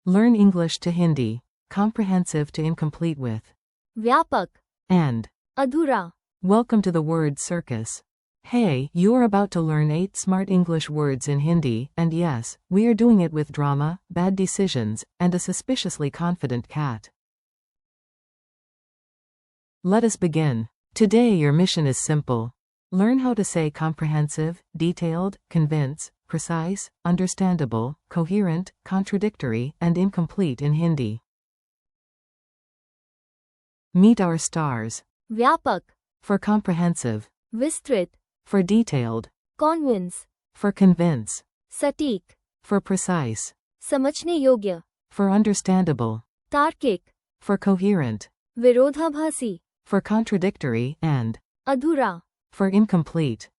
Learn English to Hindi, comprehensive to incomplete with. व्यापक, And. अधूरा, Welcome to the word circus. Hey, you're about to learn 8 smart English words in Hindi, and yes, we are doing it with drama, bad decisions, and a suspiciously confident cat. Let us begin. Today your mission is simple. Learn how to say comprehensive, detailed, convince, precise, understandable, coherent, contradictory, and incomplete in Hindi. Meet our stars. व्यापक, For comprehensive. विस्तृत, For detailed. convince, For convince. सटीक, For precise. समझने योग्य, For understandable. तार्किक, For coherent. विरोधाभासी, For contradictory, and. अधूरा. For incomplete.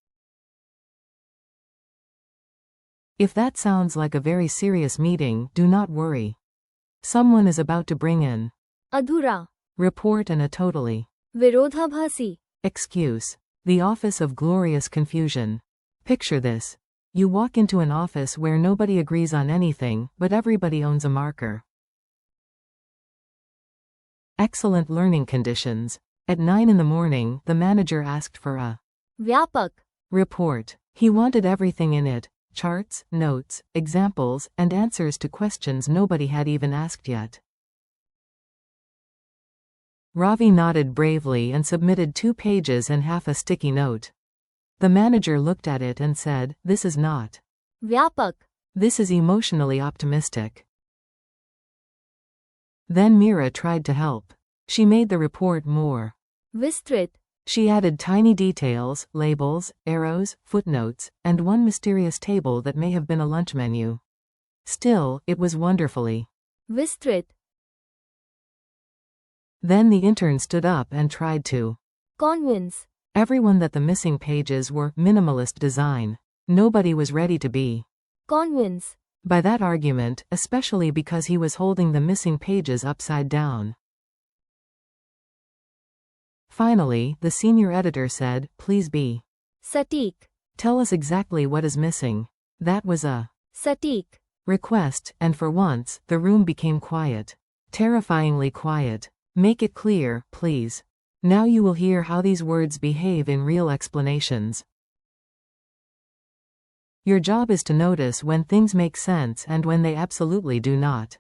If that sounds like a very serious meeting, do not worry. Someone is about to bring in. अधूरा, Report and a totally. विरोधाभासी, Excuse. The office of glorious confusion. Picture this. You walk into an office where nobody agrees on anything, but everybody owns a marker. Excellent learning conditions. At 9 in the morning, the manager asked for a व्यापक, report. He wanted everything in it. Charts, notes, examples, and answers to questions nobody had even asked yet. Ravi nodded bravely and submitted 2 pages and half a sticky note. The manager looked at it and said, "This is not. व्यापक, This is emotionally optimistic." Then Mira tried to help. She made the report more. विस्तृत, She added tiny details, labels, arrows, footnotes, and one mysterious table that may have been a lunch menu. Still, it was wonderfully. विस्तृत, Then the intern stood up and tried to convince, everyone that the missing pages were minimalist design. Nobody was ready to be convince, by that argument, especially because he was holding the missing pages upside down. Finally, the senior editor said, "Please be. सटीक, Tell us exactly what is missing." That was a सटीक, request, and for once, the room became quiet. Terrifyingly quiet. Make it clear, please. Now you will hear how these words behave in real explanations. Your job is to notice when things make sense and when they absolutely do not.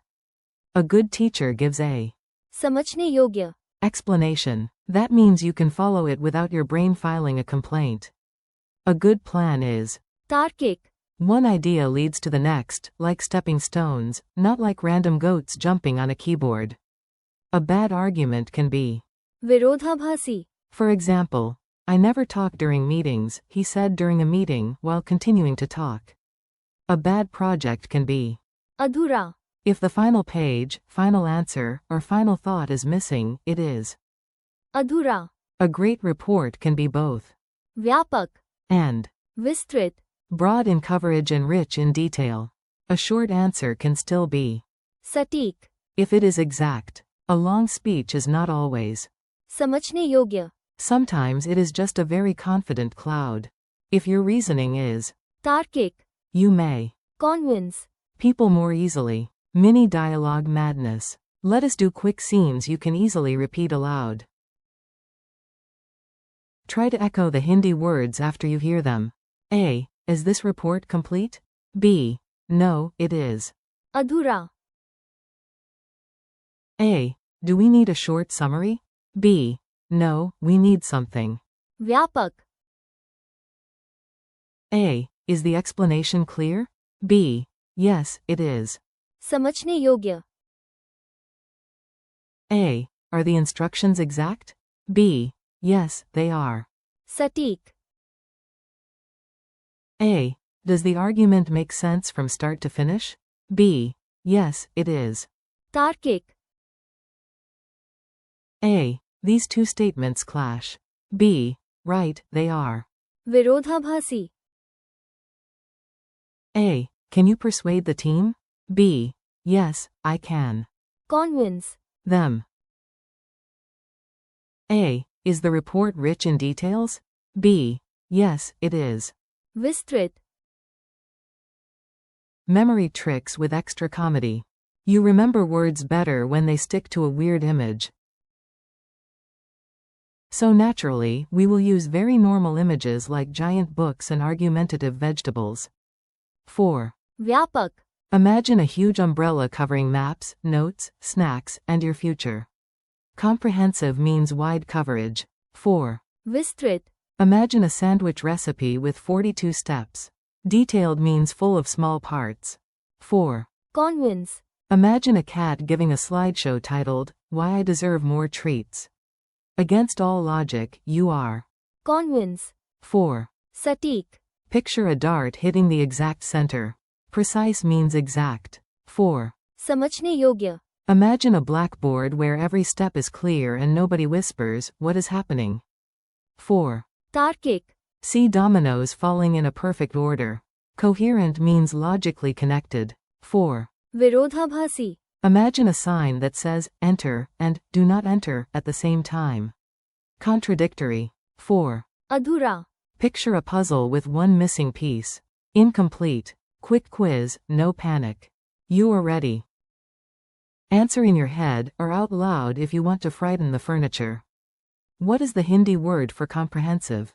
A good teacher gives a समझने योग्य, explanation. That means you can follow it without your brain filing a complaint. A good plan is तार्किक, one idea leads to the next, like stepping stones, not like random goats jumping on a keyboard. A bad argument can be, विरोधाभासी, for example, "I never talk during meetings," he said during a meeting while continuing to talk. A bad project can be, अधूरा, if the final page, final answer, or final thought is missing, it is. अधूरा, A great report can be both. व्यापक, And. विस्तृत, Broad in coverage and rich in detail. A short answer can still be, सटीक, if it is exact. A long speech is not always. समझने योग्य, Sometimes it is just a very confident cloud. If your reasoning is, तार्किक, you may convince, people more easily. Mini dialogue madness. Let us do quick scenes you can easily repeat aloud. Try to echo the Hindi words after you hear them. A. Is this report complete? B. No, it is. अधूरा, A. Do we need a short summary? B. No, we need something. व्यापक, A. Is the explanation clear? B. Yes, it is. समझने योग्य, A. Are the instructions exact? B. Yes, they are. सटीक, A. Does the argument make sense from start to finish? B. Yes, it is. तार्किक, A. These two statements clash. B. Right, they are. विरोधाभासी, A. Can you persuade the team? B. Yes, I can. convince, Them. A. Is the report rich in details? B. Yes, it is. विस्तृत, Memory tricks with extra comedy. You remember words better when they stick to a weird image. So naturally, we will use very normal images like giant books and argumentative vegetables. 4. व्यापक, Imagine a huge umbrella covering maps, notes, snacks, and your future. Comprehensive means wide coverage. 4. विस्तृत, Imagine a sandwich recipe with 42 steps. Detailed means full of small parts. 4. convince, Imagine a cat giving a slideshow titled, Why I Deserve More Treats. Against all logic, you are. convince, 4. सटीक, Picture a dart hitting the exact center. Precise means exact. 4. समझने योग्य, Imagine a blackboard where every step is clear and nobody whispers, what is happening? 4. तार्किक, See dominoes falling in a perfect order. Coherent means logically connected. 4. विरोधाभासी, Imagine a sign that says, enter, and, do not enter, at the same time. Contradictory. 4. अधूरा, Picture a puzzle with one missing piece. Incomplete. Quick quiz, no panic. You are ready. Answer in your head, or out loud if you want to frighten the furniture. What is the Hindi word for comprehensive?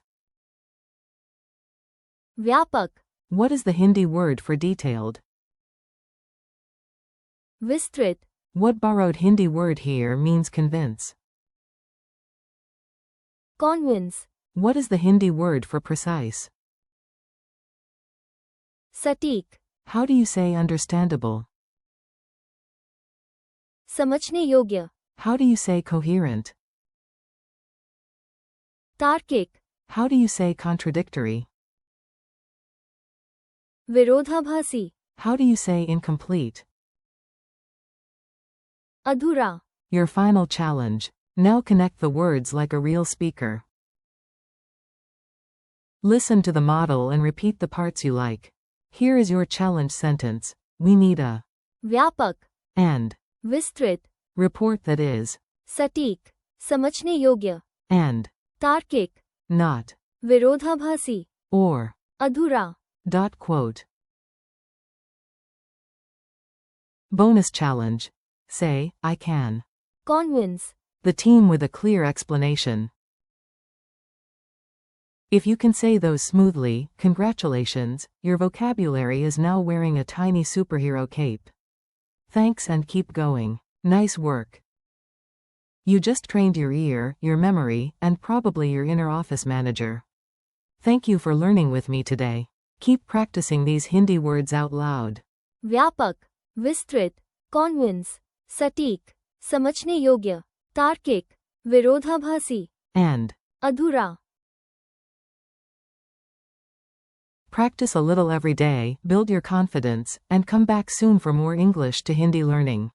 व्यापक, What is the Hindi word for detailed? विस्तृत, What borrowed Hindi word here means convince? convince, What is the Hindi word for precise? सटीक, How do you say understandable? समझने योग्य, How do you say coherent? तार्किक, How do you say contradictory? विरोधाभासी, How do you say incomplete? अधूरा, Your final challenge. Now connect the words like a real speaker. Listen to the model and repeat the parts you like. Here is your challenge sentence. We need a व्यापक, and विस्तृत, report that is सटीक, समझने योग्य, and तार्किक, not विरोधाभासी, or अधूरा, quote. Bonus challenge. Say, I can. convince, The team with a clear explanation. If you can say those smoothly, congratulations, your vocabulary is now wearing a tiny superhero cape. Thanks and keep going. Nice work. You just trained your ear, your memory, and probably your inner office manager. Thank you for learning with me today. Keep practicing these Hindi words out loud. व्यापक, विस्तृत, convince, सटीक, समझने योग्य, तार्किक, विरोधाभासी, And अधूरा. practice a little every day, build your confidence, and come back soon for more English to Hindi learning.